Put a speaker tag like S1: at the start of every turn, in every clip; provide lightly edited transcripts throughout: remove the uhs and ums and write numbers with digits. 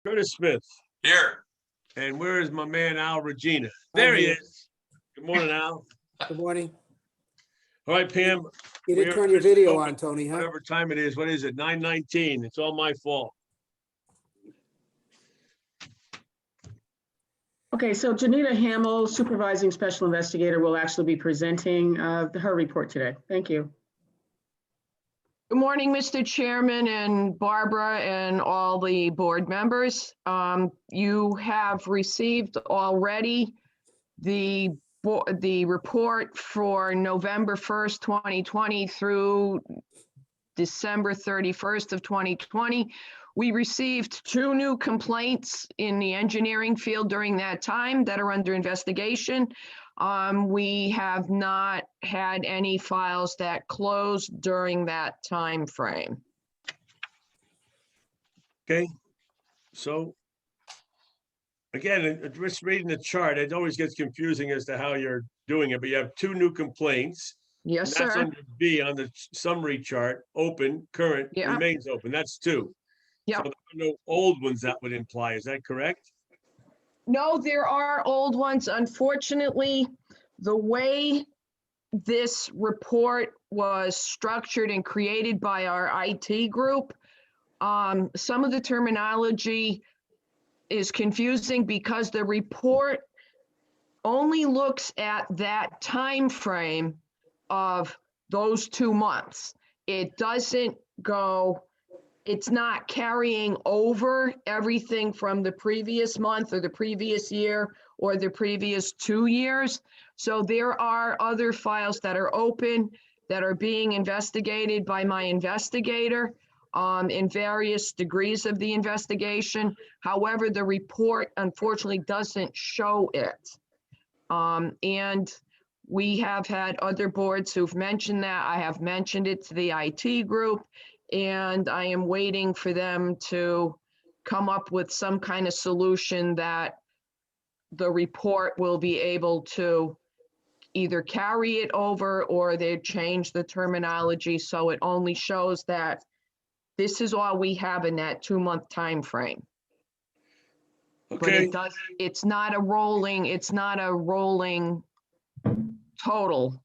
S1: Curtis Smith.
S2: Here.
S1: And where is my man Al Regina?
S3: I'm
S1: There he
S3: here.
S1: is. Good morning, Al.
S3: Good morning.
S1: All right, Pam.
S3: You didn't
S1: we're
S3: turn your video
S1: open,
S3: on, Tony, huh?
S1: Whatever time it is. What is it? 9:19. It's all my fault.
S4: Okay, so Janita Hamill, Supervising Special Investigator, will actually be presenting her report today. Thank you.
S5: Good morning, Mr. Chairman and Barbara and all the board members. You have received already the report for November 1st, 2020 through December 31st of 2020. We received 2 new complaints in the engineering field during that time that are under investigation. We have not had any files that closed during that time frame.
S1: Okay. So again, just reading the chart, it always gets confusing as to how you're doing it, but you have 2 new complaints.
S5: Yes,
S1: And that's
S5: sir.
S1: under B on the summary chart, open, current,
S5: Yeah.
S1: remains open. That's 2.
S5: Yeah.
S1: So there are no old ones that would imply. Is that correct?
S5: No, there are old ones. Unfortunately, the way this report was structured and created by our IT group, some of the terminology is confusing because the report only looks at that time frame of those 2 months. It doesn't go, it's not carrying over everything from the previous month or the previous year or the previous 2 years. So there are other files that are open that are being investigated by my investigator in various degrees of the investigation. However, the report unfortunately doesn't show it. And we have had other boards who've mentioned that. I have mentioned it to the IT group, and I am waiting for them to come up with some kind of solution that the report will be able to either carry it over or they change the terminology so it only shows that this is all we have in that 2-month time frame. But
S1: Okay.
S5: it does, it's not a rolling total,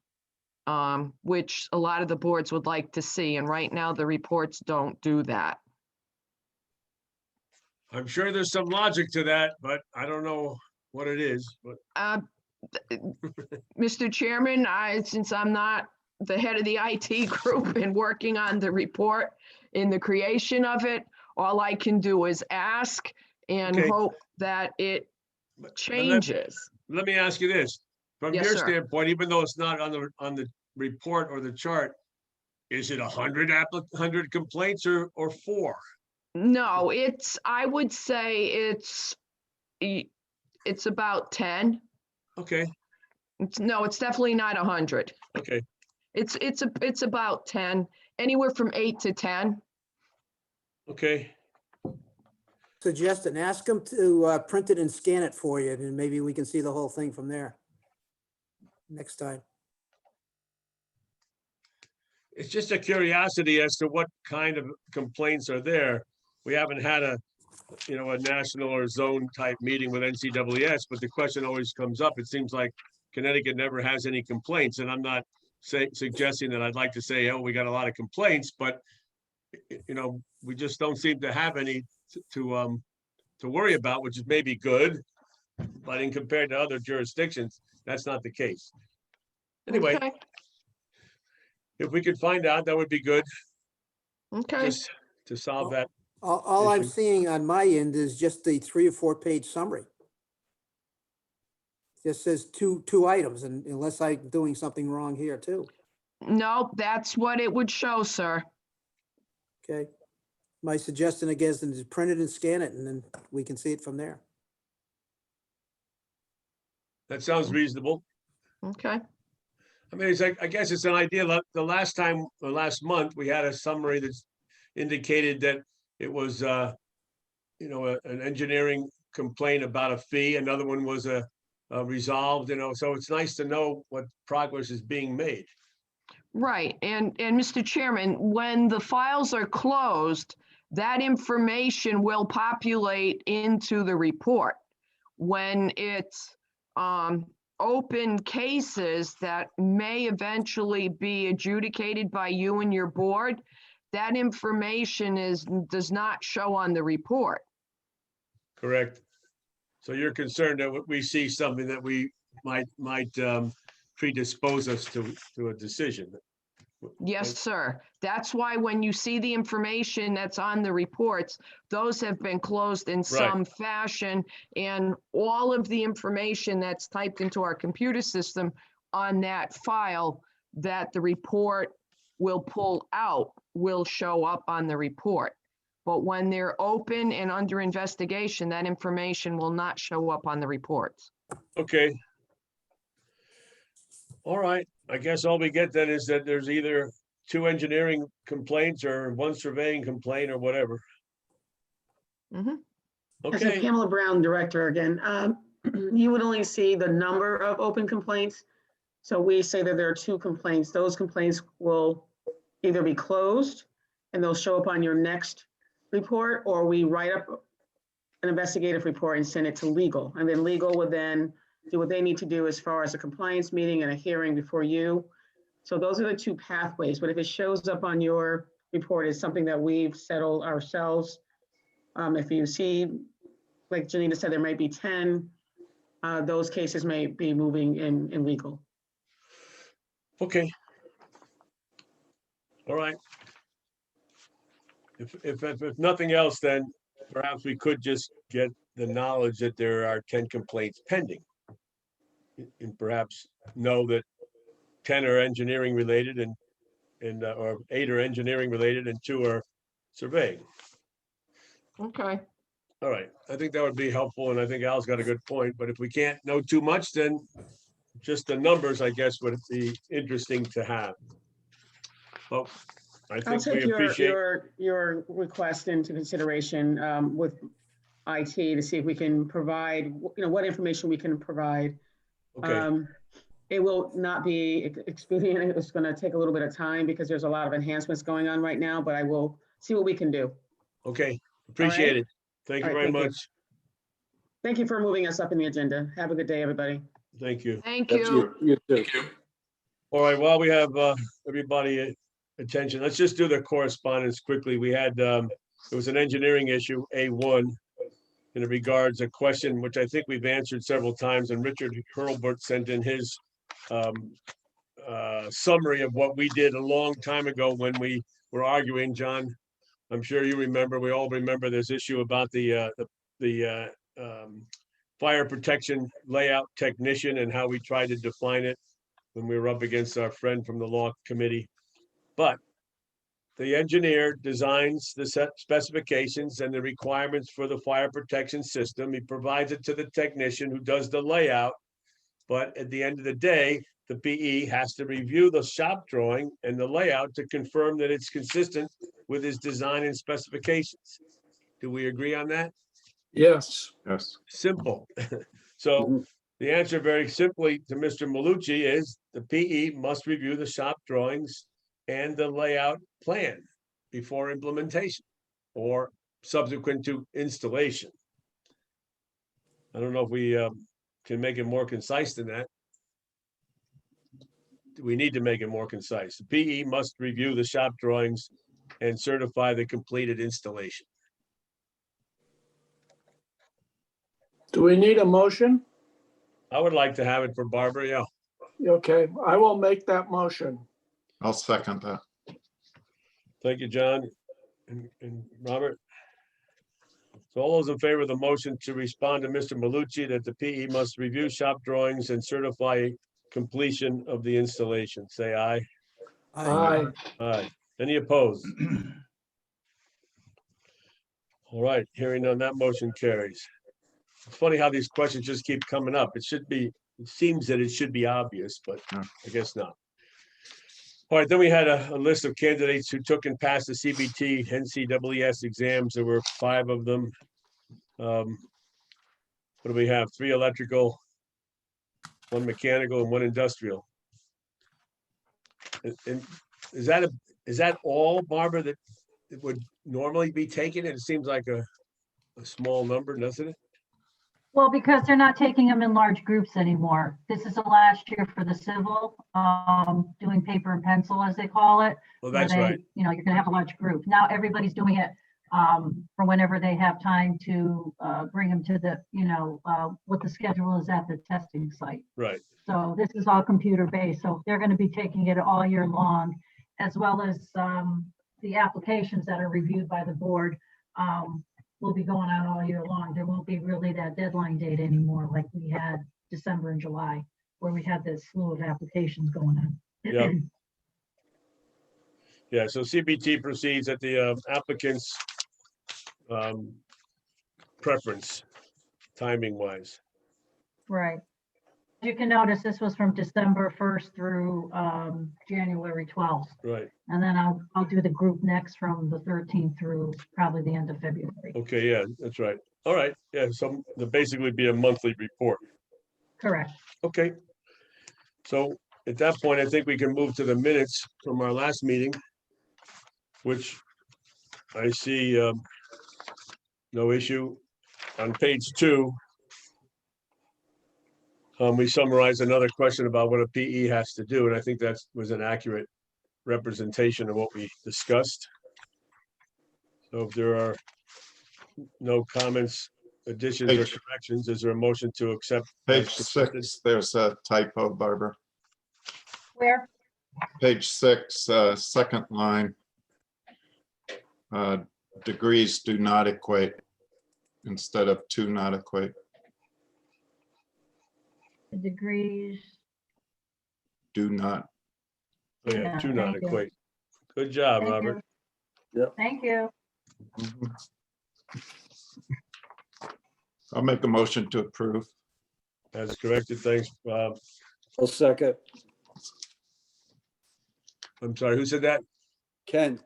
S5: which a lot of the boards would like to see. And right now the reports don't do that.
S1: I'm sure there's some logic to that, but I don't know what it is. But
S5: Mr. Chairman, since I'm not the head of the IT group and working on the report in the creation of it, all I can do is ask and
S1: Okay.
S5: hope that it
S1: But
S5: changes.
S1: let me ask you this. From
S5: Yes,
S1: your
S5: sir.
S1: standpoint, even though it's not on the report or the chart, is it 100 complaints or 4?
S5: No, I would say it's about 10.
S1: Okay.
S5: No, it's definitely not 100.
S1: Okay.
S5: It's about 10, anywhere from 8 to 10.
S1: Okay.
S3: Suggest and ask them to print it and scan it for you, and maybe we can see the whole thing from there next time.
S1: It's just a curiosity as to what kind of complaints are there. We haven't had a national or zone type meeting with NCWS, but the question always comes up. It seems like Connecticut never has any complaints, and I'm not suggesting that I'd like to say, oh, we got a lot of complaints, but we just don't seem to have any to worry about, which is maybe good, but in compared to other jurisdictions, that's not the case. Anyway,
S5: Okay.
S1: if we could find out, that would be good,
S5: Okay.
S1: just to solve that.
S3: All I'm
S1: issue.
S3: seeing on my end is just the 3 or 4 page summary. Just says two items, and unless I'm doing something wrong here too.
S5: No, that's what it would show, sir.
S3: Okay. My suggestion again is to print it and scan it, and then we can see it from there.
S1: That sounds reasonable.
S5: Okay.
S1: I mean, I guess it's an idea. The last month, we had a summary that indicated that it was, an engineering complaint about a fee. Another one was resolved, so it's nice to know what progress is being made.
S5: Right. And Mr. Chairman, when the files are closed, that information will populate into the report. When it's open cases that may eventually be adjudicated by you and your board, that information does not show on the report.
S1: Correct. So you're concerned that we see something that we might predispose us to a decision.
S5: Yes, sir. That's why when you see the information that's on the reports, those have been closed in some fashion, and all of the information that's typed into our computer system on that file that the report will pull out will show up on the report. But when they're open and under investigation, that information will not show up on the reports.
S1: Okay. All right. I guess all we get then is that there's either 2 engineering complaints or 1 surveying complaint or whatever.
S5: Mhm.
S4: As a
S1: Okay,
S4: Pamela Brown, Director again, you would only see the number of open complaints. So we say that there are 2 complaints. Those complaints will either be closed and they'll show up on your next report, or we write up an investigative report and send it to legal. And then legal would then do what they need to do as far as a compliance meeting and a hearing before you. So those are the 2 pathways. But if it shows up on your report as something that we've settled ourselves, if you see, like Janita said, there might be 10, those cases may be moving in legal.
S1: okay. All right. If nothing else, then perhaps we could just get the knowledge that there are 10 complaints pending. And perhaps know that 10 are engineering related or 8 are engineering related and 2 are surveying.
S5: Okay.
S1: All right, I think that would be helpful, and I think Al's got a good point, but if we can't know too much, then just the numbers, I guess, would be interesting to have. Well, I
S4: I'll
S1: think
S4: take
S1: we appreciate,
S4: your request into consideration with IT to see if we can provide, what information we can provide.
S1: okay,
S4: It will not be expedient. It's going to take a little bit of time because there's a lot of enhancements going on right now, but I will see what we can do.
S1: okay, appreciate it. Thank you
S4: All right,
S1: very
S4: thank you.
S1: much.
S4: Thank you for moving us up in the agenda. Have a good day, everybody.
S1: Thank you.
S5: Thank
S2: That's
S5: you.
S2: you too.
S1: All right, while we have everybody attention, let's just do the correspondence quickly. We had, it was an engineering issue, A1, in regards a question, which I think we've answered several times, and Richard Hurlbert sent in his summary of what we did a long time ago when we were arguing. John, I'm sure you remember, we all remember this issue about the fire protection layout technician and how we tried to define it when we were up against our friend from the law committee. But the engineer designs the set specifications and the requirements for the fire protection system. He provides it to the technician who does the layout. But at the end of the day, the PE has to review the shop drawing and the layout to confirm that it's consistent with his design and specifications. Do we agree on that?
S2: Yes.
S6: Yes.
S1: Simple. So the answer very simply to Mr. Malucci is the PE must review the shop drawings and the layout plan before implementation or subsequent to installation. I don't know if we can make it more concise than that. We need to make it more concise. The PE must review the shop drawings and certify the completed installation.
S2: Do we need a motion?
S1: I would like to have it for Barbara, yeah.
S2: Okay, I will make that motion.
S6: I'll second that.
S1: Thank you, John and Robert. So all those in favor of the motion to respond to Mr. Malucci that the PE must review shop drawings and certify completion of the installation, say aye.
S2: Aye.
S1: Aye. Any opposed? All right, hearing none, that motion carries. It's funny how these questions just keep coming up. It seems that it should be obvious, but
S6: Yeah.
S1: I guess not. All right, then we had a list of candidates who took and passed the CBT NCWS exams. There were 5 of them. What do we have? 3 electrical, 1 mechanical, and 1 industrial. And is that all, Barbara, that it would normally be taken? It seems like a small number, doesn't it?
S6: Well, because they're not taking them in large groups anymore. This is the last year for the civil, doing paper and pencil, as they call it.
S1: Well,
S6: where
S1: that's
S6: they,
S1: right.
S6: You know, you're gonna have a large group. Now everybody's doing it for whenever they have time to bring them to the, what the schedule is at the testing site.
S1: Right.
S6: So this is all computer based. So they're gonna be taking it all year long, as well as the applications that are reviewed by the board. Will be going on all year long. There won't be really that deadline date anymore like we had December and July, where we had this slew of applications going on.
S1: Yeah. Yeah, so CBT proceeds at the applicant's preference, timing wise.
S6: Right. You can notice this was from December 1st through January 12th.
S1: Right.
S6: And then I'll do the group next from the 13th through probably the end of February.
S1: Okay, yeah, that's right. All right, yeah, so there'll basically be a monthly report.
S6: Correct.
S1: Okay. So at that point, I think we can move to the minutes from our last meeting, which I see no issue. On page 2, we summarize another question about what a PE has to do, and I think that was an accurate representation of what we discussed. So if there are no comments, additions, or
S7: Page-
S1: corrections, is there a motion to accept?
S7: Page
S1: as presented?
S7: 6, there's a typo, Barbara.
S6: Where?
S7: Page 6, second line. Degrees do not equate instead of to not equate.
S6: The degrees.
S7: Do not.
S1: Oh, yeah,
S6: Yeah,
S1: do not
S6: thank you.
S1: equate. Good job,
S6: Thank
S1: Robert.
S6: you. Thank you.
S7: I'll make a motion to approve.
S1: As corrected, thanks, Bob.
S2: I'll second.
S1: I'm sorry, who said that?
S2: Ken,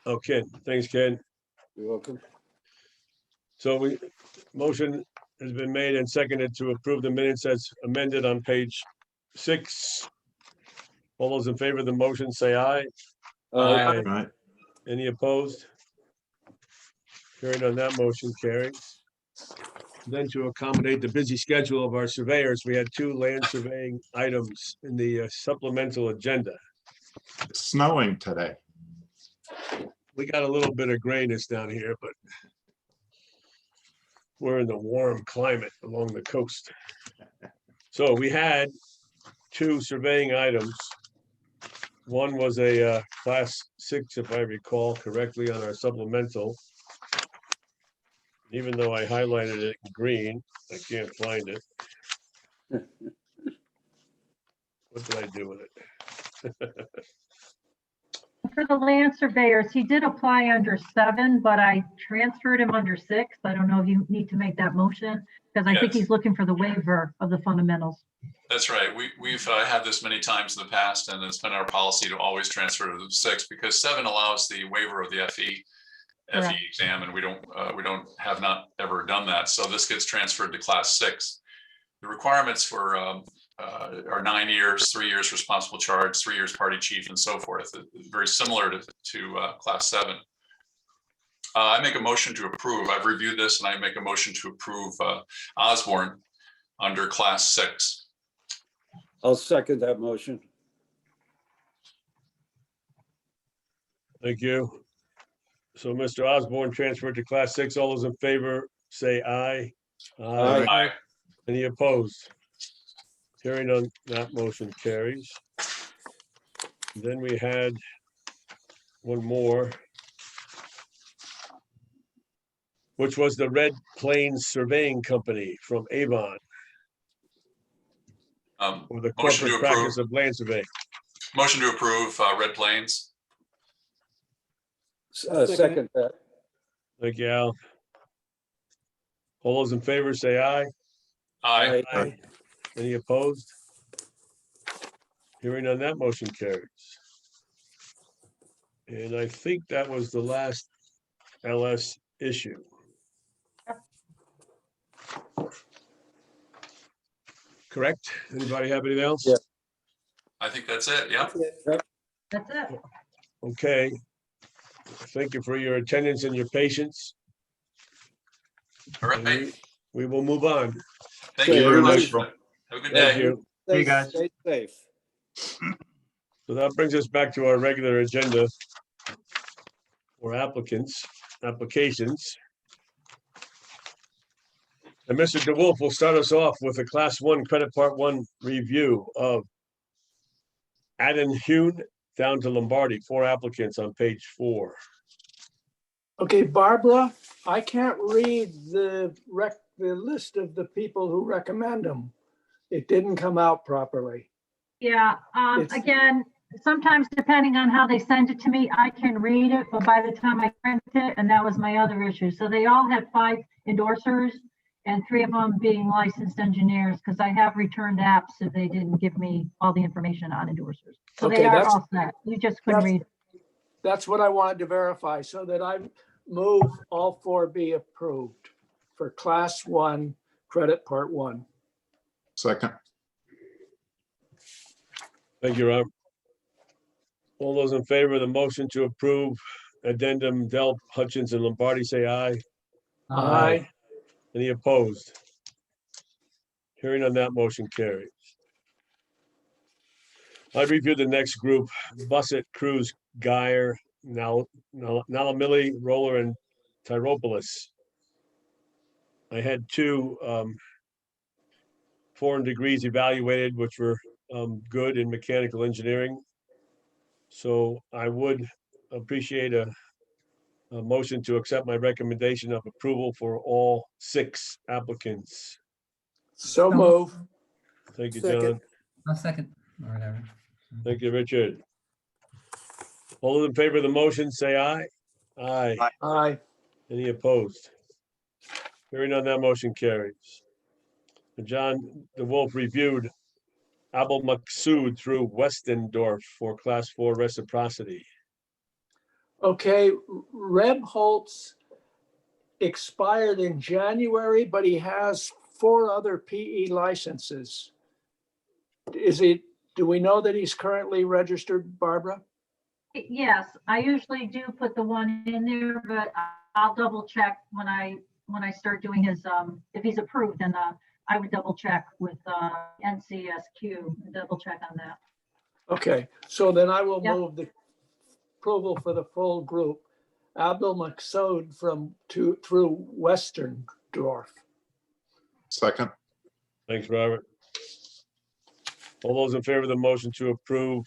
S1: Oh, Ken. Thanks, Ken.
S2: you're welcome.
S1: So motion has been made and seconded to approve the minutes as amended on page 6. All those in favor of the motion, say aye. Aye.
S7: Right?
S1: Any opposed? Hearing on that motion carries. Then to accommodate the busy schedule of our surveyors, we had 2 land surveying items in the supplemental agenda.
S7: It's snowing today.
S1: We got a little bit of grayness down here, but we're in the warm climate along the coast. So we had 2 surveying items. One was a class 6, if I recall correctly, on our supplemental. Even though I highlighted it in green, I can't find it. What did I do with it?
S6: For the land surveyors, he did apply under 7, but I transferred him under 6. I don't know if you need to make that motion, because I think
S8: Yes.
S6: he's looking for the waiver of the fundamentals.
S8: That's right. We've had this many times in the past, and it's been our policy to always transfer to the 6 because 7 allows the waiver of the FE
S6: Correct.
S8: exam, and we have not ever done that. So this gets transferred to class 6. The requirements for are 9 years, 3 years responsible charge, 3 years party chief, and so forth. Very similar to class 7. I make a motion to approve. I've reviewed this, and I make a motion to approve Osborne under class 6.
S2: I'll second that motion.
S1: Thank you. So Mr. Osborne transferred to class 6. All those in favor, say aye.
S2: Aye.
S8: Aye.
S1: Any opposed? Hearing on that motion carries. Then we had one more, which was the Red Plains Surveying Company from Avon, or the
S8: Motion to
S1: corporate practice of land surveying.
S8: Motion to approve Red Plains.
S2: Second that.
S1: Thank you, Al. All those in favor, say aye.
S8: Aye.
S1: Aye. Any opposed? Hearing on that motion carries. And I think that was the last LS issue. Correct? Anybody have anything else?
S2: Yeah.
S8: I think that's it. Yeah.
S6: That's it.
S1: Okay. Thank you for your attendance and your patience.
S8: All
S1: And
S8: right.
S1: we will move on.
S8: Thank you very much.
S7: Thank
S8: Have a good
S1: Thank
S8: day.
S1: you.
S2: Stay
S9: guys.
S2: stay safe.
S1: So that brings us back to our regular agenda for applications. And Mr. DeWolf will start us off with a Class 1 Credit Part 1 review of Adam Hune down to Lombardi, 4 applicants on page 4.
S10: Okay, Barbara, I can't read the list of the people who recommend them. It didn't come out properly.
S6: Yeah,
S10: It's-
S6: again, sometimes depending on how they send it to me, I can read it, but by the time I print it, and that was my other issue. So they all had 5 endorsers and 3 of them being licensed engineers, because I have returned apps if they didn't give me all the information on endorsers. So
S10: Okay,
S6: they are
S10: that's-
S6: all set. You just couldn't
S10: that's-
S6: read.
S10: That's what I wanted to verify, so that I move all 4 be approved for Class 1 Credit Part 1.
S7: Second.
S1: Thank you, Rob. All those in favor of the motion to approve addendum Dell, Hutchins, and Lombardi, say aye.
S10: Aye.
S1: Any opposed? Hearing on that, motion carries. I reviewed the next group, Bussett, Cruz, Guyer, Nalamili, Roller, and Tyropoulos. I had 2 foreign degrees evaluated, which were good in mechanical engineering. So I would appreciate a motion to accept my recommendation of approval for all 6 applicants.
S10: So move.
S1: Thank you,
S3: Second.
S1: John.
S9: I'll second, or whatever.
S1: Thank you, Richard. All those in favor of the motion, say aye. Aye.
S10: Aye.
S1: Any opposed? Hearing on that, motion carries. John DeWolf reviewed Abel Maksud through Westendorf for Class 4 reciprocity.
S10: Okay, Reb Holtz expired in January, but he has 4 other PE licenses. Do we know that he's currently registered, Barbara?
S6: Yes, I usually do put the one in there, but I'll double check when I start doing his, if he's approved, then I would double check with NCSQ, double check on that.
S10: Okay, so then I will
S6: Yep.
S10: move the approval for the full group. Abdul Maksud through Westerndorf.
S7: Second.
S1: Thanks, Robert. All those in favor of the motion to approve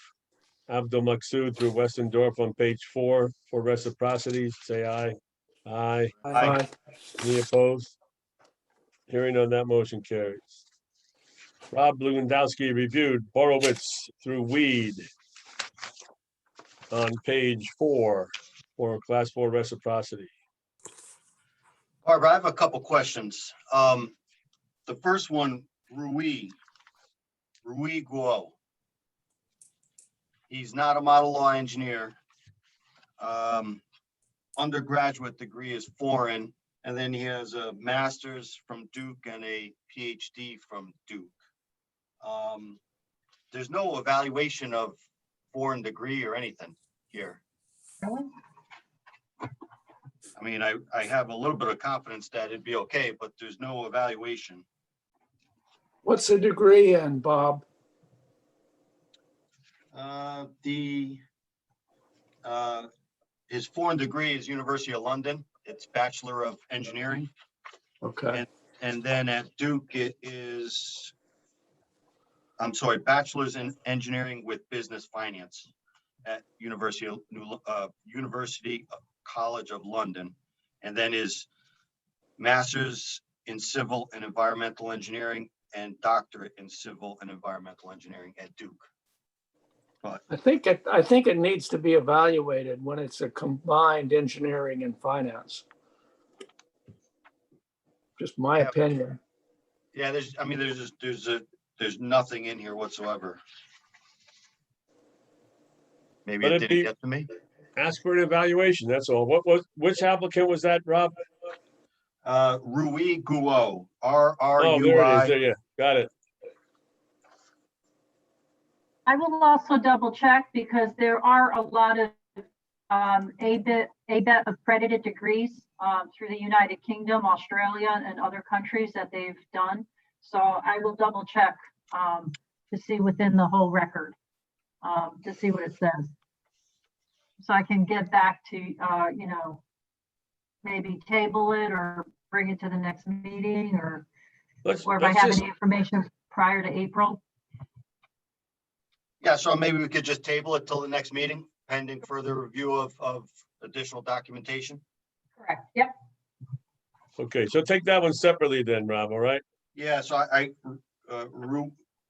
S1: Abdul Maksud through Westendorf on page 4 for reciprocity, say aye. Aye.
S10: Aye.
S1: Any opposed? Hearing on that, motion carries. Rob Lewandowski reviewed Borowitz through Weed on page 4 for Class 4 reciprocity.
S11: Barbara, I have a couple questions. The first one, Rui Guo. He's not a model law engineer. Undergraduate degree is foreign, and then he has a master's from Duke and a PhD from Duke. There's no evaluation of foreign degree or anything here. I mean, I have a little bit of confidence that it'd be okay, but there's no evaluation.
S10: What's the degree in, Bob?
S11: His foreign degree is University of London. It's Bachelor of Engineering.
S10: Okay,
S11: And then at Duke, it is, Bachelor's in Engineering with Business Finance at University College of London. And then his Master's in Civil and Environmental Engineering and Doctorate in Civil and Environmental Engineering at Duke. But
S10: I think it needs to be evaluated when it's a combined engineering and finance. Just my
S11: Yeah.
S10: opinion.
S11: yeah, there's nothing in here whatsoever. Maybe
S1: Let
S11: it
S1: it
S11: didn't
S1: be-
S11: get to me.
S1: Ask for an evaluation, that's all. Which applicant was that, Rob?
S11: Rui Guo,
S1: Oh, there it is,
S11: R-U-I.
S1: there, yeah, got it.
S6: I will also double check because there are a lot of ABET accredited degrees through the United Kingdom, Australia, and other countries that they've done. So I will double check to see within the whole record, to see what it says. So I can get back to, you know, maybe table it or bring it to the next meeting, or if I have any information prior to April.
S11: Yeah, so maybe we could just table it till the next meeting, pending further review of additional documentation.
S6: Correct. Yep.
S1: Okay, so take that one separately then, Rob, all right?
S11: Yeah, so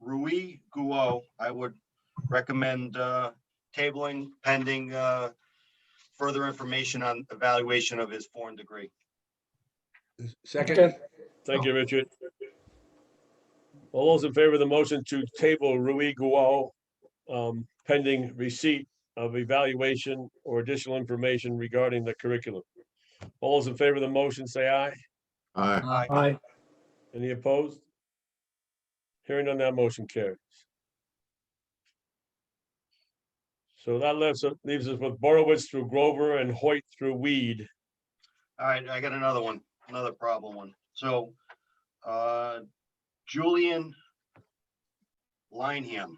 S11: Rui Guo, I would recommend tabling pending further information on evaluation of his foreign degree.
S1: Second, thank you, Richard. All those in favor of the motion to table Rui Guo pending receipt of evaluation or additional information regarding the curriculum. All those in favor of the motion, say aye.
S7: Aye.
S10: Aye.
S1: Any opposed? Hearing none, that motion carries. So that leaves us with Borowitz through Grover and Hoyt through Weed.
S11: All right, I got another one, another problem one. So Julian Lineham.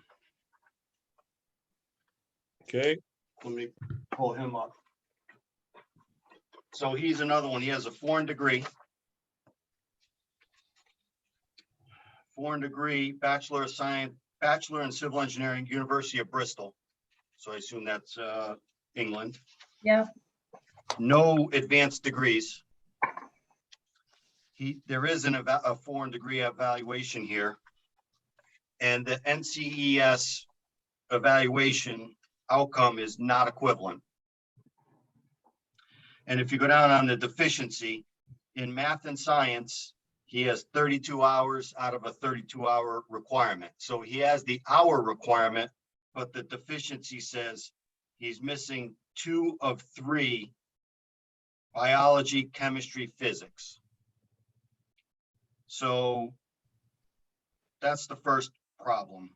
S1: Okay,
S11: Let me pull him up. So he's another one. He has a foreign degree. Foreign degree, Bachelor of Science, Bachelor in Civil Engineering, University of Bristol. So I assume that's England.
S6: Yeah.
S11: No advanced degrees. There is a foreign degree evaluation here. And the NCES evaluation outcome is not equivalent. And if you go down on the deficiency in math and science, he has 32 hours out of a 32-hour requirement. So he has the hour requirement, but the deficiency says he's missing 2 of 3 biology, chemistry, physics. So that's the first problem,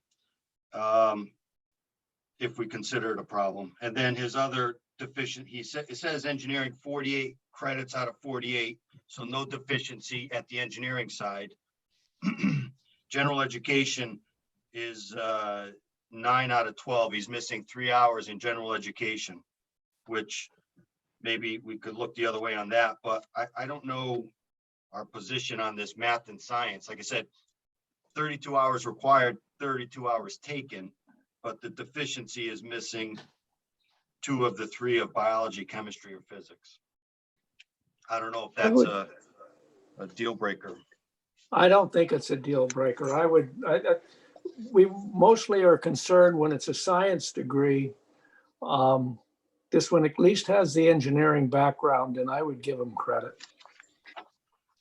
S11: if we consider it a problem. And then his other deficient, it says engineering 48 credits out of 48, so no deficiency at the engineering side. General education is 9 out of 12. He's missing 3 hours in general education, which maybe we could look the other way on that, but I don't know our position on this math and science. Like I said, 32 hours required, 32 hours taken, but the deficiency is missing 2 of the 3 of biology, chemistry, or physics. I don't know if that's a deal breaker.
S10: I don't think it's a deal breaker. We mostly are concerned when it's a science degree. This one at least has the engineering background, and I would give him credit.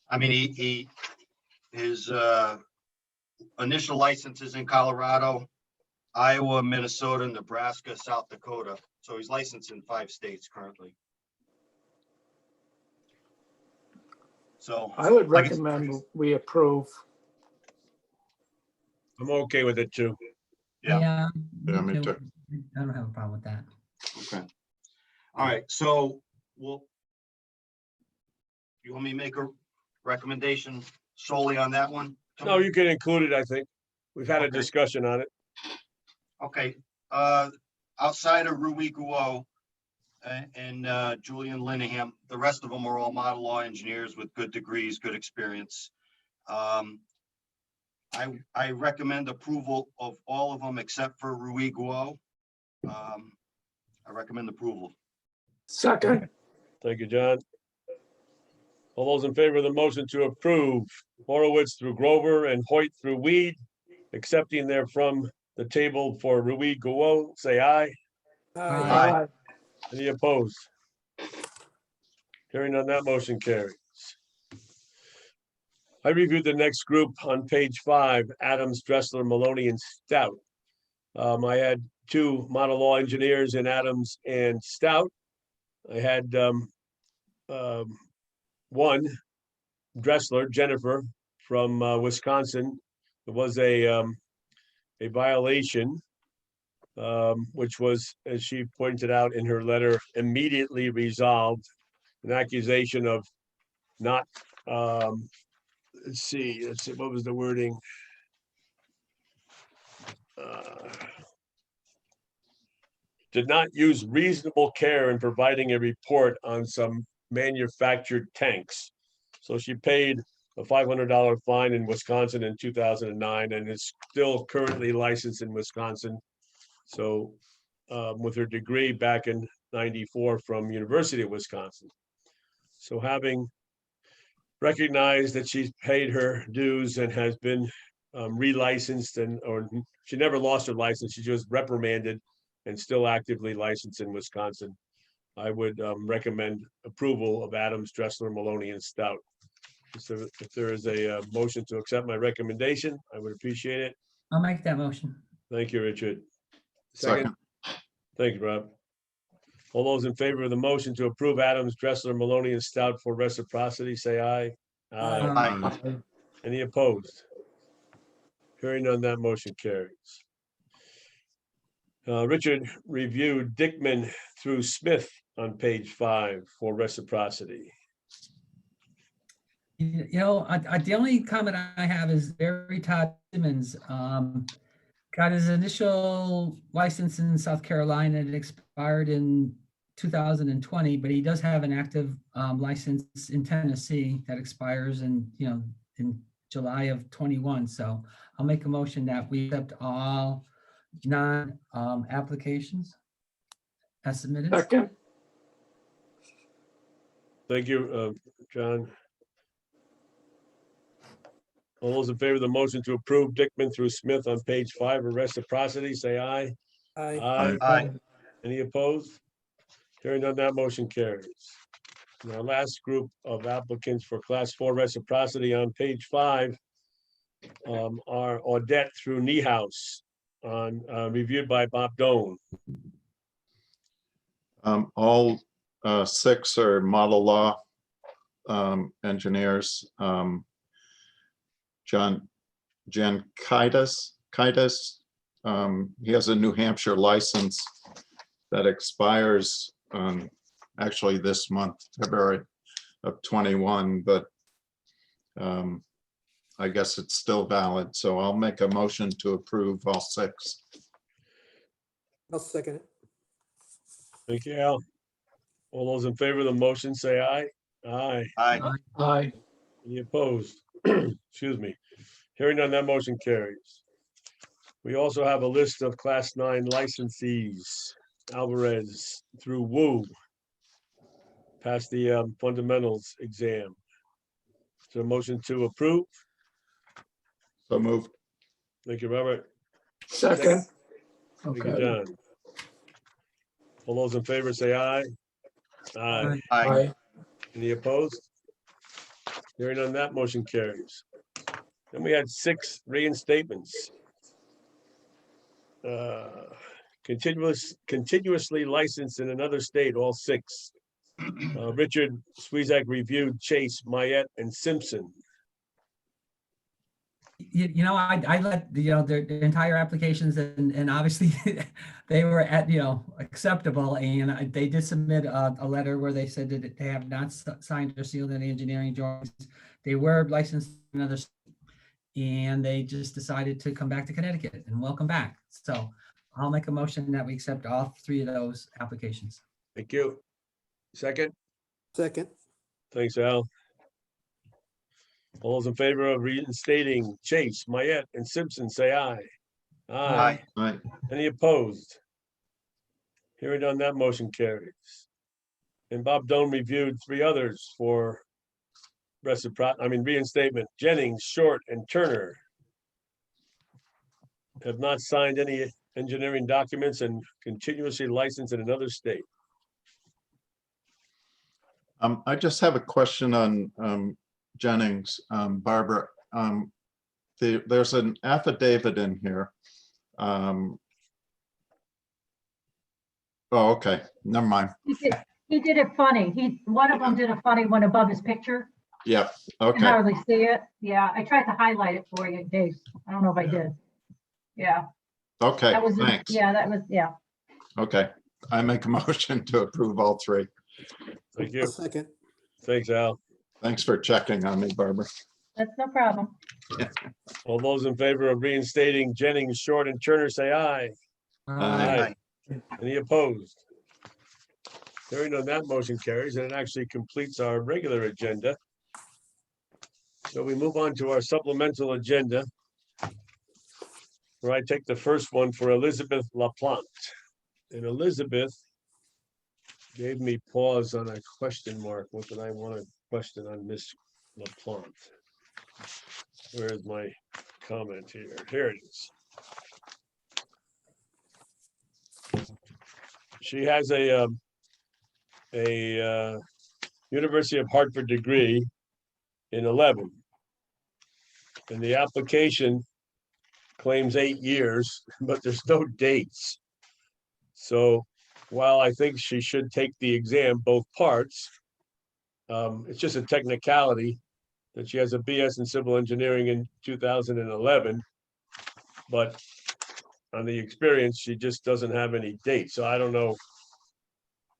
S11: I mean, his initial license is in Colorado, Iowa, Minnesota, Nebraska, South Dakota. So he's licensed in 5 states currently. So
S10: I would recommend we approve.
S1: I'm okay with it too.
S11: Yeah.
S7: Yeah, me too.
S9: I don't have a problem with that.
S11: Okay. All right. So you want me to make a recommendation solely on that one?
S1: No, you can include it, I think. We've had a
S11: Okay.
S1: discussion on it.
S11: Okay. Outside of Rui Guo and Julian Lineham, the rest of them are all model law engineers with good degrees, good experience. I recommend approval of all of them except for Rui Guo. I recommend approval.
S10: Second.
S1: Thank you, John. All those in favor of the motion to approve Horowitz through Grover and Hoyt through Weed, accepting therefrom the table for Rui Guo, say aye.
S10: Aye.
S1: Any opposed? Hearing none, that motion carries. I reviewed the next group on page 5, Adams, Dressler, Maloney, and Stout. I had 2 model law engineers in Adams and Stout. I had 1 Dressler, Jennifer, from Wisconsin. It was a violation which was, as she pointed out in her letter, immediately resolved. An accusation of not, let's see, what was the wording? Did not use reasonable care in providing a report on some manufactured tanks. So she paid a $500 fine in Wisconsin in 2009 and is still currently licensed in Wisconsin. So with her degree back in '94 from University of Wisconsin. So having recognized that she's paid her dues and has been relicensed or she never lost her license, she was reprimanded and still actively licensed in Wisconsin, I would recommend approval of Adams, Dressler, Maloney, and Stout. So if there is a motion to accept my recommendation, I would appreciate it.
S9: I'll make that motion.
S1: Thank you, Richard.
S7: Second.
S1: Thank you, Rob. All those in favor of the motion to approve Adams, Dressler, Maloney, and Stout for reciprocity, say aye.
S11: Aye.
S1: Any opposed? Hearing none, that motion carries. Richard reviewed Dickman through Smith on page 5 for reciprocity.
S9: You know, the only comment I have is Barry Todd Simmons got his initial license in South Carolina. It expired in 2020, but he does have an active license in Tennessee that expires in July of 21. So I'll make a motion that we accept all applications as submitted.
S10: Second.
S1: Thank you, John. All those in favor of the motion to approve Dickman through Smith on page 5 of reciprocity, say aye.
S3: Aye.
S11: Aye.
S1: Any opposed? Hearing none, that motion carries. And our last group of applicants for class 4 reciprocity on page 5 are Audette through Niehaus on reviewed by Bob Doan.
S7: All 6 are model law engineers. Jan Kaitis, he has a New Hampshire license that expires actually this month, February of 21, but I guess it's still valid. So I'll make a motion to approve all 6.
S3: I'll second it.
S1: Thank you, Al. All those in favor of the motion, say aye. Aye.
S11: Aye.
S10: Aye.
S1: Any opposed? Excuse me. Hearing none, that motion carries. We also have a list of class 9 licensees. Alvarez through Wu passed the fundamentals exam. So a motion to approve.
S7: So moved.
S1: Thank you, Robert.
S10: Second.
S1: Thank you,
S10: Okay.
S1: John. All those in favor say aye. Aye.
S11: Aye.
S10: Aye.
S1: Any opposed? Hearing none, that motion carries. Then we had 6 reinstatements. Continuously licensed in another state, all 6. Richard Swezak reviewed Chase, Mayette, and Simpson.
S9: I let their entire applications and obviously they were acceptable, and they did submit a letter where they said that they have not signed or sealed any engineering drawings. They were licensed in another state, and they just decided to come back to Connecticut, and welcome back. So I'll make a motion that we accept all 3 of those applications.
S1: Thank you. Second?
S3: Second.
S1: Thanks, Al. All those in favor of reinstating Chase, Mayette, and Simpson, say aye.
S11: Aye.
S7: Aye.
S1: Any opposed? Hearing none, that motion carries. And Bob Doan reviewed 3 others for reinstatement. Jennings, Short, and Turner have not signed any engineering documents and continuously licensed in another state.
S7: I just have a question on Jennings, Barbara. There's an affidavit in here. Oh, okay, never mind.
S6: He did it funny. One of them did a funny one above his picture.
S7: Yeah,
S6: You can
S7: okay.
S6: hardly see it. Yeah, I tried to highlight it for you, Dave. I don't know if I did. Yeah.
S7: Okay,
S6: That was,
S7: thanks.
S6: yeah, that was, yeah.
S7: Okay, I make a motion to approve all three.
S1: Thank
S3: A
S1: you.
S3: second.
S1: Thanks, Al.
S7: Thanks for checking on me, Barbara.
S6: That's no problem.
S1: All those in favor of reinstating Jennings, Short, and Turner, say aye.
S7: Aye.
S1: Any opposed? Hearing none, that motion carries, and it actually completes our regular agenda. So we move on to our supplemental agenda, where I take the first one for Elizabeth LaPlante. And Elizabeth gave me pause on a question mark. What did I want to question on Miss LaPlante? Where's my comment here? Here it is. She has a University of Hartford degree in 11. And the application claims 8 years, but there's no dates. So while I think she should take the exam, both parts, it's just a technicality that she has a BS in civil engineering in 2011, but on the experience, she just doesn't have any dates. So I don't know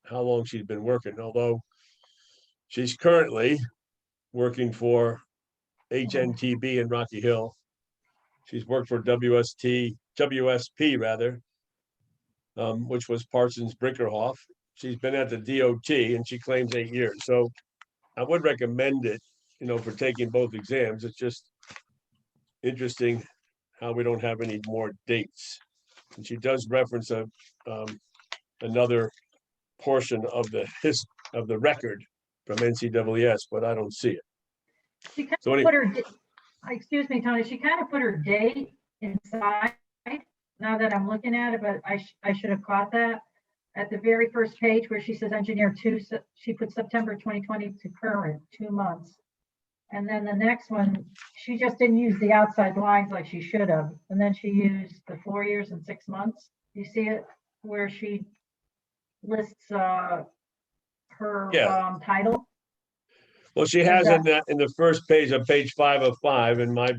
S1: how long she's been working, although she's currently working for HNTB in Rocky Hill. She's worked for WSP rather, which was Parsons Brinkerhoff. She's been at the DOT and she claims 8 years. So I would recommend it, for taking both exams. It's just interesting how we don't have any more dates. And she does reference another portion of the record from NCAAS, but I don't see it.
S6: She kind
S1: So
S6: of
S1: anyway,
S6: put her, excuse me, Tony, she kind of put her date inside, now that I'm looking at it, but I should have caught that. At the very first page where she says engineer 2, she put September 2020 to current, 2 months. And then the next one, she just didn't use the outside lines like she should have. And then she used the 4 years and 6 months. You see it where she lists her
S1: Yeah.
S6: title?
S1: well, she has in the first page of page 5 of 5 in my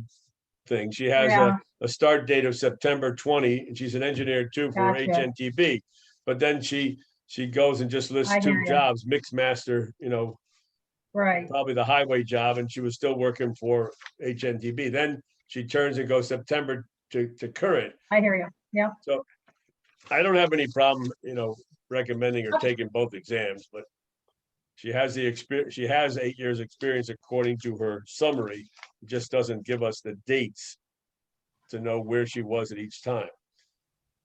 S1: thing, she has
S6: Yeah.
S1: a start date of September 20, and she's an engineer 2 for
S6: Gotcha.
S1: HNTB. But then she goes and just lists
S6: I hear
S1: 2
S6: ya.
S1: jobs, mixed master,
S6: Right,
S1: probably the highway job, and she was still working for HNTB. Then she turns and goes September to current.
S6: I hear you. Yeah.
S1: So I don't have any problem, recommending her
S6: Okay.
S1: taking both exams, but she has the experience, she has 8 years experience according to her summary. It just doesn't give us the dates to know where she was at each time.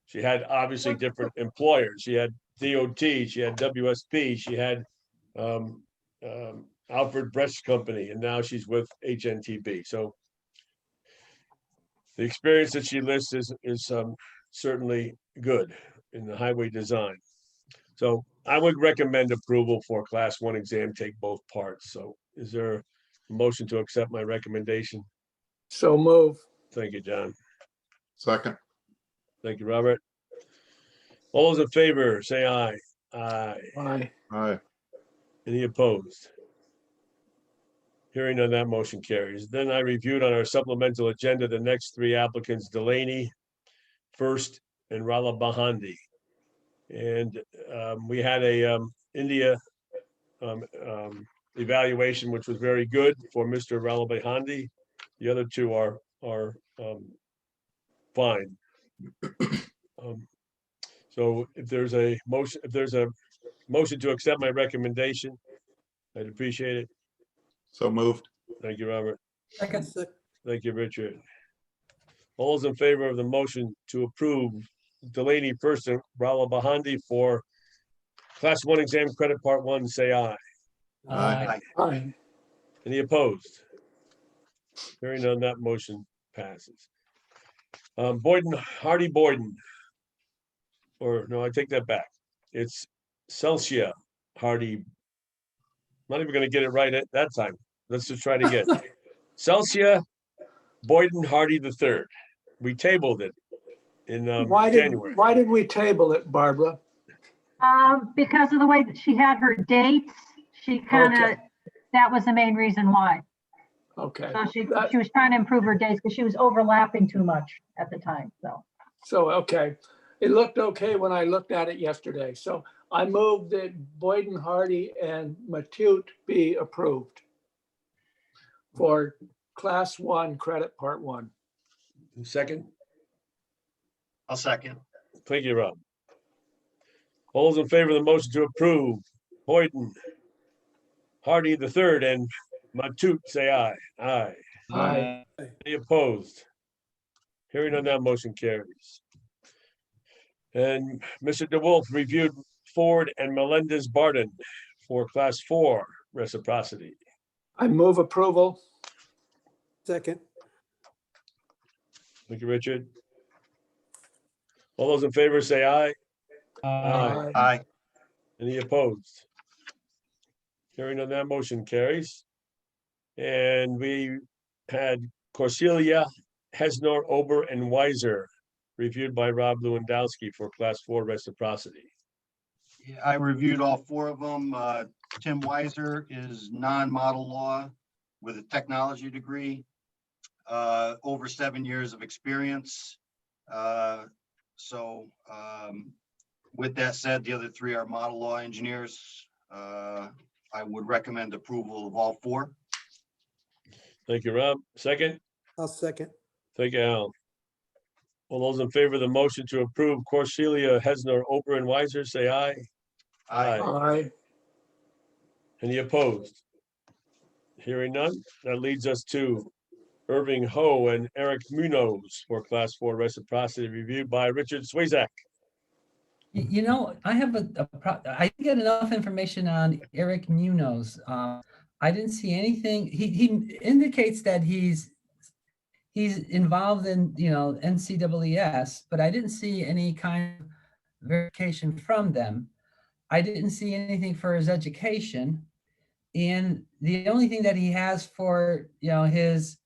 S1: She had obviously different employers. She had DOT, she had WSP, she had Alfred Brecht Company, and now she's with HNTB. So the experience that she lists is certainly good in the highway design. So I would recommend approval for Class 1 exam, take both parts. So is there a motion to accept my recommendation?
S10: So move.
S1: Thank you, John.
S7: Second.
S1: Thank you, Robert. All those in favor, say aye. Aye.
S10: Aye.
S7: Aye.
S1: Any opposed? Hearing none, that motion carries. Then I reviewed on our supplemental agenda the next 3 applicants, Delaney, First, and Rala Bahandi. And we had a India evaluation, which was very good for Mr. Rala Bahandi. The other 2 are fine. So if there's a motion to accept my recommendation, I'd appreciate it.
S7: So moved.
S1: Thank you, Robert.
S9: Second.
S1: Thank you, Richard. All those in favor of the motion to approve Delaney First and Rala Bahandi for Class 1 exam credit part 1, say aye.
S7: Aye.
S10: Aye.
S1: Any opposed? Hearing none, that motion passes. Boyden, Hardy Boyden. Or no, I take that back. It's Celsia Hardy. I'm not even going to get it right at that time. Let's just try it again. Celsia Boyden Hardy III. We tabled it in January.
S10: Why did we table it, Barbara?
S6: Because of the way that she had her dates, she kind of,
S10: Okay.
S6: that was the main reason why.
S10: Okay.
S6: So she was trying to improve her dates because she was overlapping too much at the time, so.
S10: So, okay, it looked okay when I looked at it yesterday. So I moved that Boyden, Hardy, and Matute be approved for Class 1 Credit Part 1.
S1: Second,
S11: I'll second.
S1: thank you, Rob. All those in favor of the motion to approve Boyden, Hardy the third, and Matute, say aye. Aye.
S10: Aye.
S1: Any opposed? Hearing none, that motion carries. And Mr. DeWolf reviewed Ford and Melendez Barden for Class 4 reciprocity.
S10: I move approval.
S3: Second,
S1: Thank you, Richard. All those in favor say aye. Aye.
S11: Aye.
S1: Any opposed? Hearing none, that motion carries. And we had Corselia, Hesnor, Ober, and Weiser reviewed by Rob Lewandowski for Class 4 reciprocity.
S11: Yeah, I reviewed all four of them. Tim Weiser is non-model law with a technology degree, over 7 years of experience. With that said, the other three are model law engineers. I would recommend approval of all four.
S1: Thank you, Rob. Second?
S3: I'll second.
S1: Thank you, Al. All those in favor of the motion to approve Corselia, Hesner, Ober, and Weiser, say aye. Aye.
S10: Aye.
S1: Any opposed? Hearing none, that leads us to Irving Ho and Eric Munoz for Class 4 reciprocity reviewed by Richard Swayzak.
S9: You know, I have I didn't get enough information on Eric Munoz. I didn't see anything. He indicates that he's involved in, NCEES, but I didn't see any kind of verification from them. I didn't see anything for his education. And the only thing that he has for, his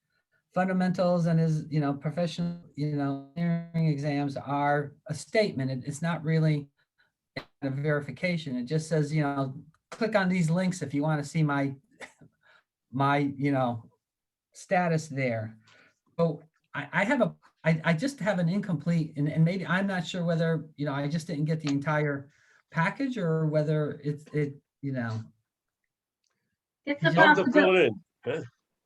S9: fundamentals and his, professional, engineering exams are a statement. It's not really a verification. It just says, click on these links if you want to see my status there. So I just have an incomplete, and maybe I'm not sure whether, I just didn't get the entire package or whether
S6: It's
S1: You
S6: a
S1: have to fill
S6: possibility.
S1: it in. Huh?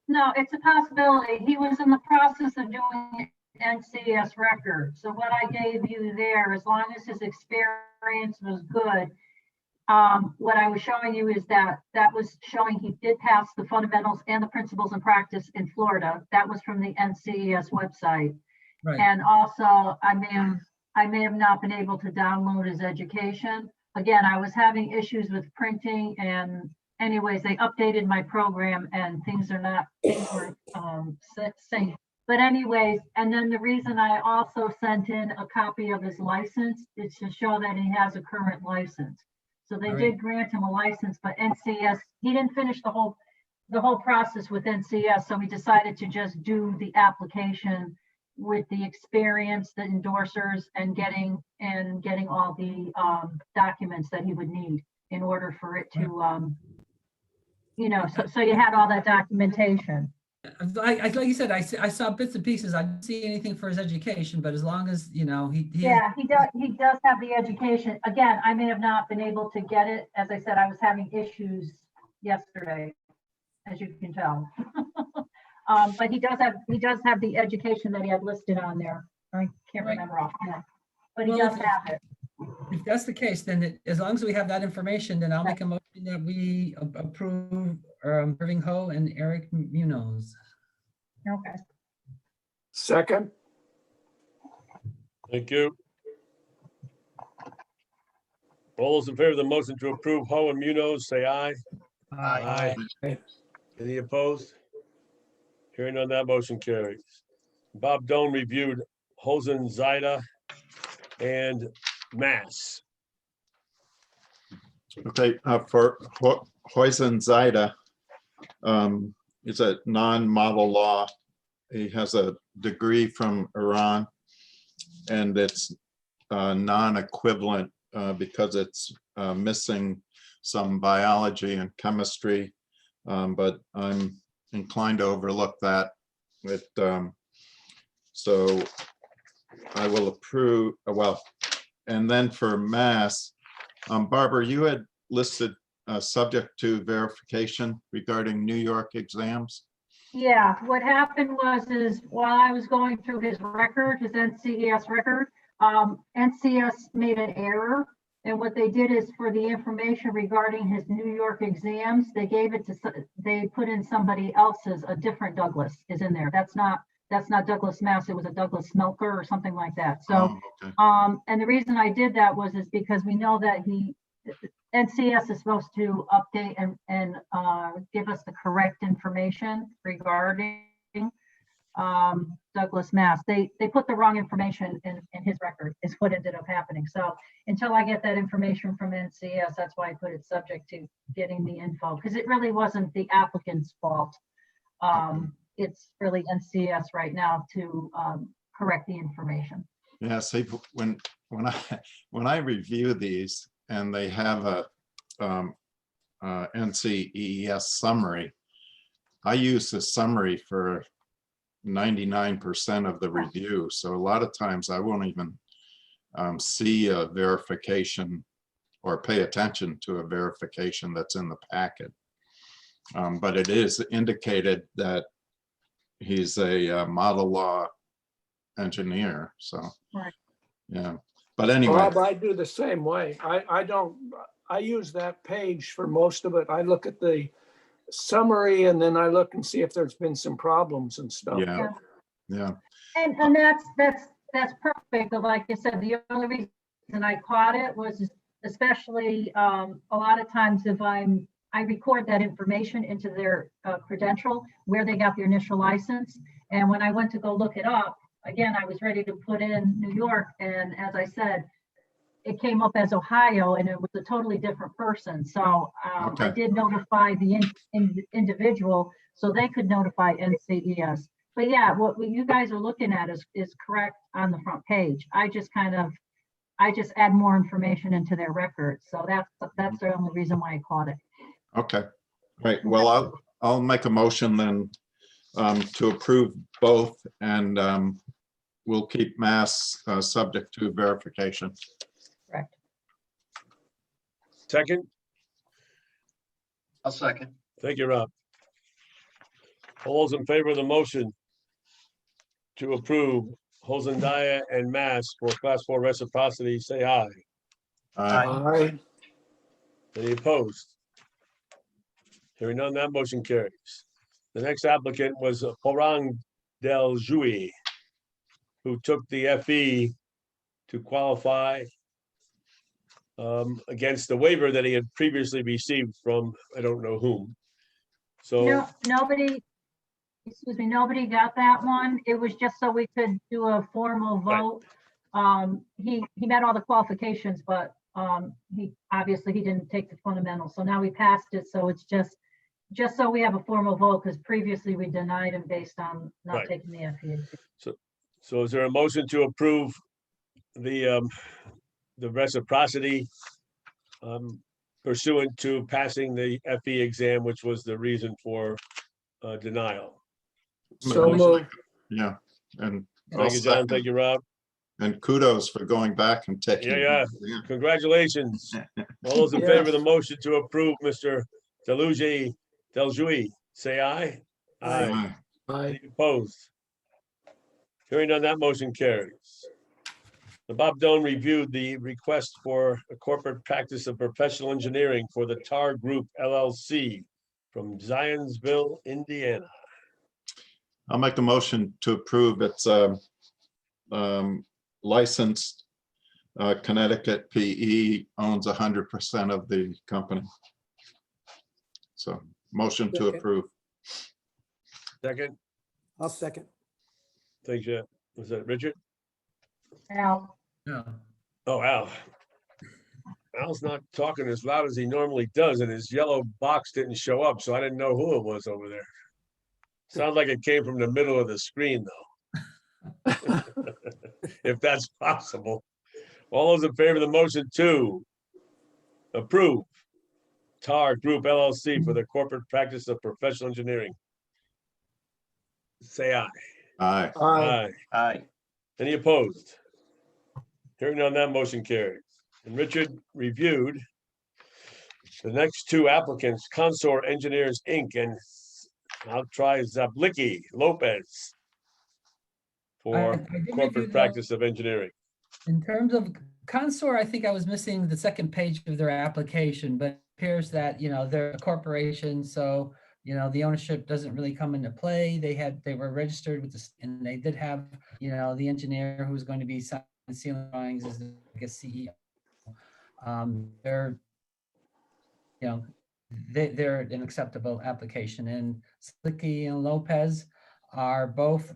S6: No, it's a possibility. He was in the process of doing NCS record. So what I gave you there, as long as his experience was good, what I was showing you is that was showing he did pass the fundamentals and the principles and practice in Florida. That was from the NCES website.
S9: Right.
S6: And also, I may have not been able to download his education. Again, I was having issues with printing, and anyways, they updated my program and things weren't synced. But anyways, and then the reason I also sent in a copy of his license is to show that he has a current license. So they did grant him a license, but NCS, he didn't finish the whole process with NCS. So we decided to just do the application with the experience, the endorsers, and getting all the documents that he would need in order for it to, so you had all that documentation.
S9: Like you said, I saw bits and pieces. I didn't see anything for his education, but as long as, he
S6: does have the education. Again, I may have not been able to get it. As I said, I was having issues yesterday, as you can tell. But he does have the education that he had listed on there. I can't remember offhand, but he does have it.
S9: If that's the case, then as long as we have that information, then I'll make a motion that we approve Irving Ho and Eric Munoz.
S6: Okay.
S10: Second.
S1: Thank you. All those in favor of the motion to approve Ho and Munoz, say aye.
S11: Aye.
S1: Any opposed? Hearing none, that motion carries. Bob Doan reviewed Hosen, Zaida, and Mass.
S7: Okay, for Hoisen Zaida, it's a non-model law. He has a degree from Iran, and it's non-equivalent because it's missing some biology and chemistry, but I'm inclined to overlook that. So I will approve, well, and then for Mass, Barbara, you had listed subject to verification regarding New York exams.
S6: Yeah, what happened is while I was going through his record, his NCES record, NCS made an error. And what they did is for the information regarding his New York exams, they gave it to, they put in somebody else's, a different Douglas is in there. That's not Douglas Mass. It was a Douglas Smelker or something like that. So,
S7: Okay.
S6: and the reason I did that is because we know that NCS is supposed to update and give us the correct information regarding Douglas Mass. They put the wrong information in his record is what ended up happening. So until I get that information from NCS, that's why I put it subject to getting the info, because it really wasn't the applicant's fault. It's really NCS right now to correct the information.
S7: Yeah, see, when I review these and they have a NCES summary, I use the summary for 99% of the review. So a lot of times I won't even see a verification or pay attention to a verification that's in the packet. But it is indicated that he's a model law engineer. So,
S6: Right.
S7: yeah. But anyway,
S10: Bob, I do the same way. I use that page for most of it. I look at the summary and then I look and see if there's been some problems and stuff.
S7: yeah, yeah.
S6: And that's perfect. But like I said, the only reason I caught it was especially a lot of times if I record that information into their credential where they got their initial license. And when I went to go look it up, again, I was ready to put in New York. And as I said, it came up as Ohio and it was a totally different person. So
S7: Okay.
S6: I did notify the individual so they could notify NCES. But yeah, what you guys are looking at is correct on the front page. I just add more information into their records. So that's the only reason why I caught it.
S7: Okay, great. Well, I'll make a motion then to approve both, and we'll keep Mass subject to verification.
S6: Correct.
S1: Second,
S11: I'll second.
S1: thank you, Rob. All those in favor of the motion to approve Hosendaya and Mass for Class 4 reciprocity, say aye.
S10: Aye.
S1: Any opposed? Hearing none, that motion carries. The next applicant was Orang Del Jui, who took the FE to qualify against the waiver that he had previously received from, I don't know whom. So,
S6: No, nobody got that one. It was just so we could do a formal vote. He met all the qualifications, but he obviously didn't take the fundamentals. So now we passed it. So it's just so we have a formal vote, because previously we denied him based on not
S1: Right.
S6: taking the FE.
S1: so is there a motion to approve the reciprocity pursuant to passing the FE exam, which was the reason for denial?
S10: So moved.
S7: Yeah, and
S1: Thank you, John. Thank you, Rob.
S7: and kudos for going back and taking.
S1: Yeah. Congratulations. All those in
S10: Yes.
S1: favor of the motion to approve Mr. Del Jui, say aye. Aye.
S10: Aye.
S1: Any opposed? Hearing none, that motion carries. The Bob Doan reviewed the request for a corporate practice of professional engineering for the TAR Group LLC from Zionsville, Indiana.
S7: I'll make the motion to approve. It's licensed Connecticut PE, owns 100% of the company. So motion to
S3: Okay.
S7: approve.
S1: Second,
S3: I'll second.
S1: thank you. Was that Richard?
S6: Now,
S9: Yeah.
S1: Oh, Al. Al's not talking as loud as he normally does, and his yellow box didn't show up, so I didn't know who it was over there. Sounds like it came from the middle of the screen, though. If that's possible. All those in favor of the motion to approve TAR Group LLC for the corporate practice of professional engineering, say aye.
S7: Aye.
S10: Aye.
S11: Aye.
S1: Any opposed? Hearing none, that motion carries. And Richard reviewed the next two applicants, Consor Engineers, Inc. and I'll try Zablicki Lopez
S9: I
S1: for
S9: did review
S1: corporate
S9: the-
S1: practice of engineering.
S9: In terms of Consor, I think I was missing the second page of their application, but it appears that, they're a corporation, so, the ownership doesn't really come into play. They were registered with this, and they did have, the engineer who's going to be signing ceiling drawings as the, I guess, CEO. They're, they're an acceptable application, and Slicky and Lopez are both,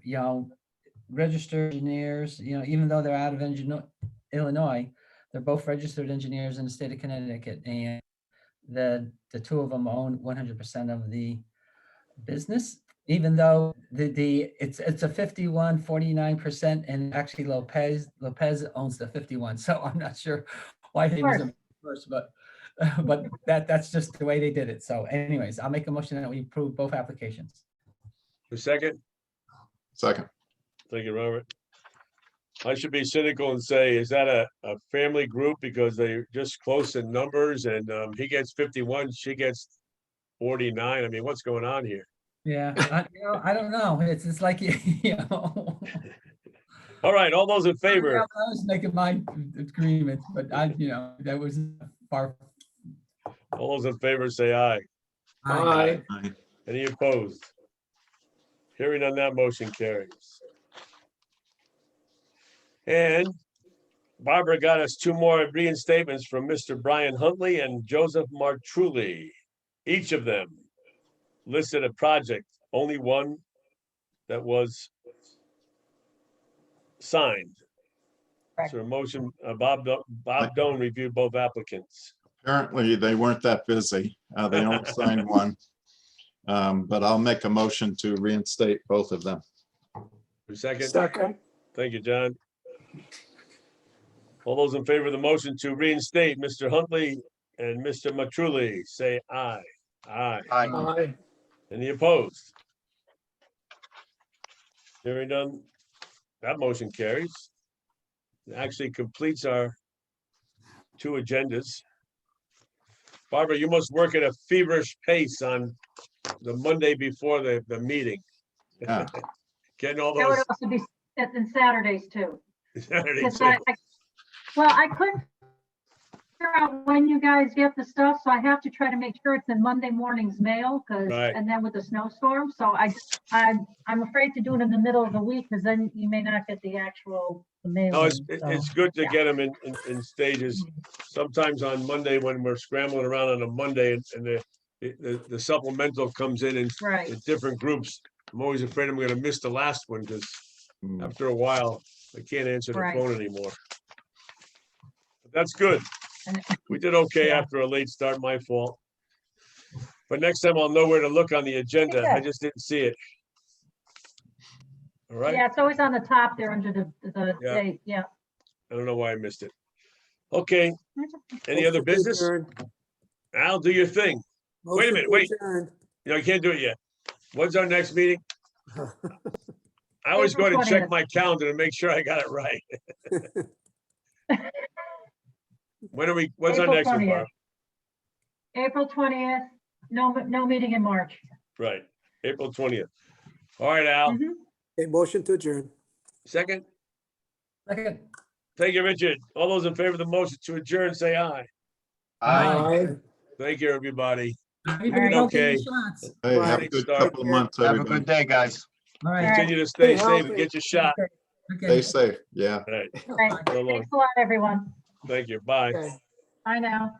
S9: registered engineers, even though they're out of Illinois, they're both registered engineers in the state of Connecticut, and the two of them own 100% of the business, even though it's a 51-49%, and actually Lopez owns the 51. So I'm not sure why he was first, but that's just the way they did it. So anyways, I'll make a motion that we approve both applications.
S1: A second?
S7: Second.
S1: Thank you, Robert. I should be cynical and say, is that a family group because they're just close in numbers and he gets 51, she gets 49? I mean, what's going on here?
S9: Yeah, I don't know. It's like,
S1: All right, all those in favor?
S9: I was making my agreement, but that was far.
S1: All those in favor say aye.
S10: Aye.
S1: Any opposed? Hearing on that, motion carries. And Barbara got us two more reinstatements from Mr. Brian Huntley and Joseph Martrulli. Each of them listed a project, only one that was signed. So a motion, Bob Doan reviewed both applicants.
S7: Apparently, they weren't that busy. They only signed one. But I'll make a motion to reinstate both of them.
S1: Second,
S10: Second.
S1: thank you, John. All those in favor of the motion to reinstate Mr. Huntley and Mr. Matrulli, say aye. Aye.
S11: Aye.
S10: Aye.
S1: Any opposed? Hearing none, that motion carries. It actually completes our two agendas. Barbara, you must work at a feverish pace on the Monday before the meeting.
S7: Yeah.
S1: Getting all
S6: That would
S1: those
S6: also be and Saturdays too.
S1: Saturday.
S6: Because I couldn't figure out when you guys get the stuff, so I have to try to make sure it's in Monday morning's mail,
S1: Right.
S6: and then with the snowstorm, so I'm afraid to do it in the middle of the week, because then you may not get the actual mail.
S1: No, it's good to get them in stages. Sometimes on Monday when we're scrambling around on a Monday and the supplemental comes in
S6: Right.
S1: different groups, I'm always afraid I'm gonna miss the last one because after a while, I can't answer the
S6: Right.
S1: phone anymore. But that's good. We did okay
S6: Yeah.
S1: after a late start, my fault. But next time I'll know where to look on the agenda. I
S6: Yeah.
S1: just didn't see it. All right,
S6: Yeah, it's always on the top there under the
S1: Yeah.
S6: date, yeah.
S1: I don't know why I missed it. Okay, any other
S3: Motion to
S1: business?
S3: adjourn.
S1: Al, do your thing. Wait a
S3: Motion
S1: minute,
S3: to
S1: wait.
S3: adjourn.
S1: You can't do it yet. When's our next meeting? I always go
S6: April
S1: to check
S6: 20th.
S1: my calendar to make sure I got it right. When's our
S6: April
S1: next one,
S6: 20th.
S1: Barb?
S6: April 20th, no meeting in March.
S1: Right, April 20th. All right, Al,
S6: Mhm.
S3: Okay, motion to adjourn.
S1: second.
S9: Second.
S1: Thank you, Richard. All those in favor of the motion to adjourn, say aye.
S10: Aye.
S1: Thank you, everybody.
S9: Everybody
S1: right.
S9: go get your
S1: Okay.
S9: shots.
S7: Hey, have a
S1: Great
S7: good
S1: start.
S7: couple of months,
S11: Have a
S7: everybody.
S11: good day, guys.
S9: All right.
S1: Continue to stay
S3: Stay
S1: safe and
S3: healthy.
S1: get your shot.
S9: Okay.
S7: Stay safe. Yeah.
S1: All right,
S6: Right.
S1: so long.
S6: Thanks a lot, everyone.
S1: Thank you. Bye.
S3: Okay.
S6: Bye now.